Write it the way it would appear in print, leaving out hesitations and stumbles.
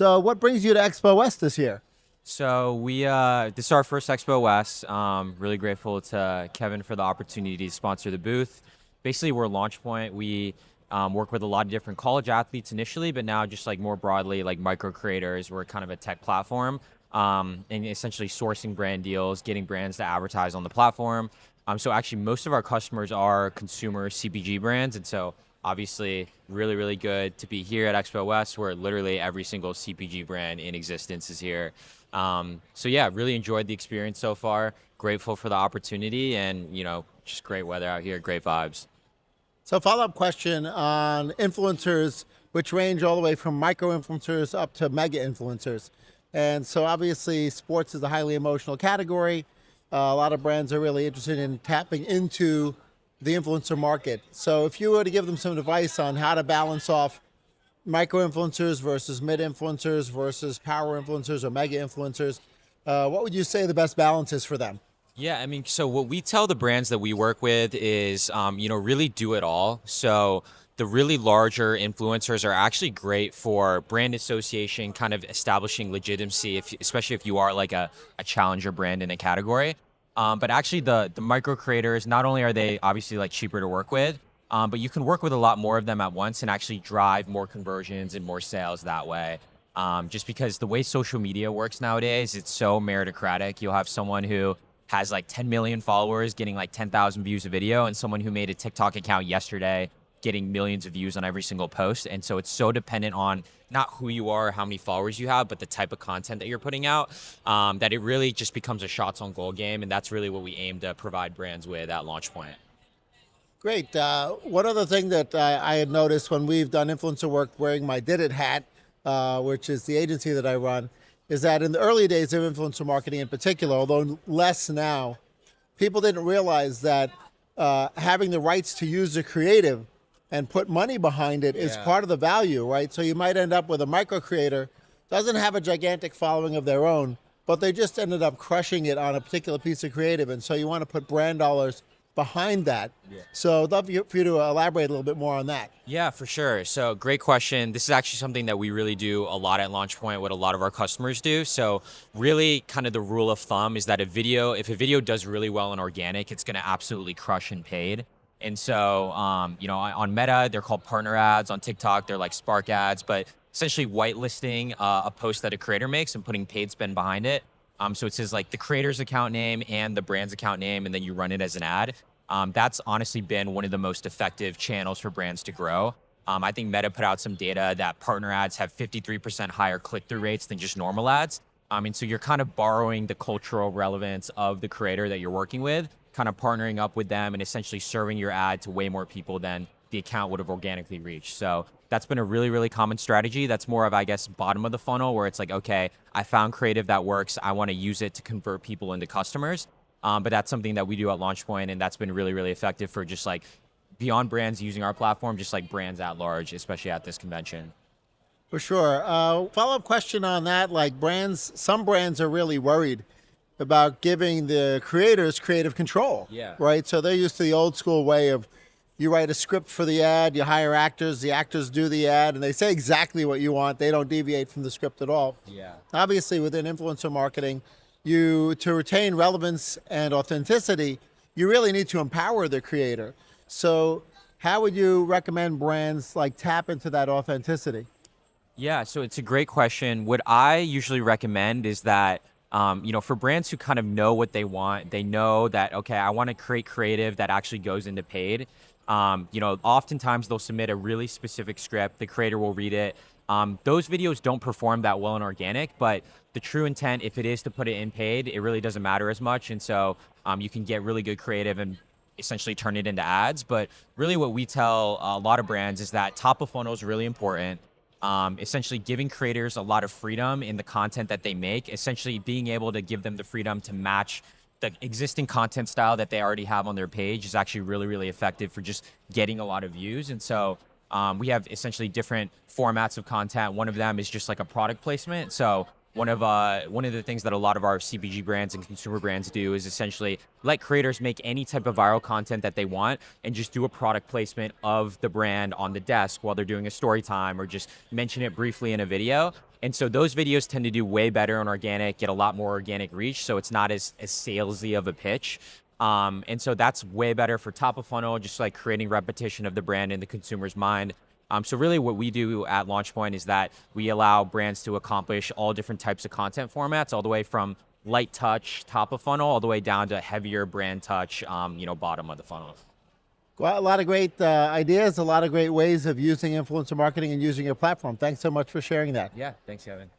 So what brings you to Expo West this year? So this is our first Expo West. Really grateful to Kevin for the opportunity to sponsor the booth. Basically, we're Launch Point. We work with a lot of different college athletes initially, but now just like more broadly, like micro creators. We're kind of a tech platform, and essentially sourcing brand deals, getting brands to advertise on the platform. So actually, most of our customers are consumer CPG brands, and so obviously really, really good to be here at Expo West, where literally every single CPG brand in existence is here. So yeah, really enjoyed the experience so far. Grateful for the opportunity, and just great weather out here, great vibes. So follow-up question on influencers, which range all the way from micro influencers up to mega influencers. And so obviously sports is a highly emotional category. A lot of brands are really interested in tapping into the influencer market. So if you were to give them some advice on how to balance off micro influencers versus mid influencers versus power influencers or mega influencers, what would you say the best balance is for them? Yeah, I mean, so what we tell the brands that we work with is, really do it all. So the really larger influencers are actually great for brand association, kind of establishing legitimacy, especially if you are like a challenger brand in a category. But actually, the micro creators, not only are they obviously like cheaper to work with, but you can work with a lot more of them at once and actually drive more conversions and more sales that way. Just because the way social media works nowadays, it's so meritocratic. You'll have someone who has like 10 million followers getting like 10,000 views a video, and someone who made a TikTok account yesterday getting millions of views on every single post. And so it's so dependent on not who you are or how many followers you have, but the type of content that you're putting out, that it really just becomes a shots on goal game. And that's really what we aim to provide brands with at Launchpoint. Great. One other thing that I had noticed when we've done influencer work wearing my Did It hat, which is the agency that I run, is that in the early days of influencer marketing in particular, although less now, people didn't realize that having the rights to use the creative and put money behind it is Yeah. part of the value, right? So you might end up with a micro creator, doesn't have a gigantic following of their own, but they just ended up crushing it on a particular piece of creative. And so you want to put brand dollars behind that. Yeah. So I'd love for you to elaborate a little bit more on that. Yeah, for sure. So great question. This is actually something that we really do a lot at Launchpoint, what a lot of our customers do. So really kind of the rule of thumb is that if a video does really well in organic, it's going to absolutely crush in paid. And so, on Meta, they're called partner ads. On TikTok, they're like Spark ads, but essentially whitelisting a post that a creator makes and putting paid spend behind it. So it says like the creator's account name and the brand's account name, and then you run it as an ad. That's honestly been one of the most effective channels for brands to grow. I think Meta put out some data that partner ads have 53% higher click-through rates than just normal ads. And so you're kind of borrowing the cultural relevance of the creator that you're working with, kind of partnering up with them and essentially serving your ad to way more people than the account would have organically reached. So that's been a really, really common strategy. That's more of, I guess, bottom of the funnel, where it's like, okay, I found creative that works. I want to use it to convert people into customers. But that's something that we do at Launchpoint, and that's been really, really effective for just like beyond brands using our platform, just like brands at large, especially at this convention. For sure. Follow-up question on that, like some brands are really worried about giving the creators creative control, Yeah. right? So they're used to the old school way of you write a script for the ad, you hire actors, the actors do the ad, and they say exactly what you want. They don't deviate from the script at all. Yeah. Obviously, within influencer marketing, to retain relevance and authenticity, you really need to empower the creator. So how would you recommend brands like tap into that authenticity? Yeah, so it's a great question. What I usually recommend is that, for brands who kind of know what they want, they know that, okay, I want to create creative that actually goes into paid. Oftentimes they'll submit a really specific script. The creator will read it. Those videos don't perform that well in organic, but the true intent, if it is to put it in paid, it really doesn't matter as much. And so you can get really good creative and essentially turn it into ads. But really what we tell a lot of brands is that top of funnel is really important. Essentially giving creators a lot of freedom in the content that they make, essentially being able to give them the freedom to match the existing content style that they already have on their page is actually really, really effective for just getting a lot of views. And so we have essentially different formats of content. One of them is just like a product placement. So one of the things that a lot of our CPG brands and consumer brands do is essentially let creators make any type of viral content that they want and just do a product placement of the brand on the desk while they're doing a story time or just mention it briefly in a video. And so those videos tend to do way better on organic, get a lot more organic reach, so it's not as salesy of a pitch. And so that's way better for top of funnel, just like creating repetition of the brand in the consumer's mind. So really what we do at LaunchPoint is that we allow brands to accomplish all different types of content formats, all the way from light touch, top of funnel, all the way down to heavier brand touch, bottom of the funnel. Well, a lot of great ideas, a lot of great ways of using influencer marketing and using your platform. Thanks so much for sharing that. Yeah, thanks, Kevin.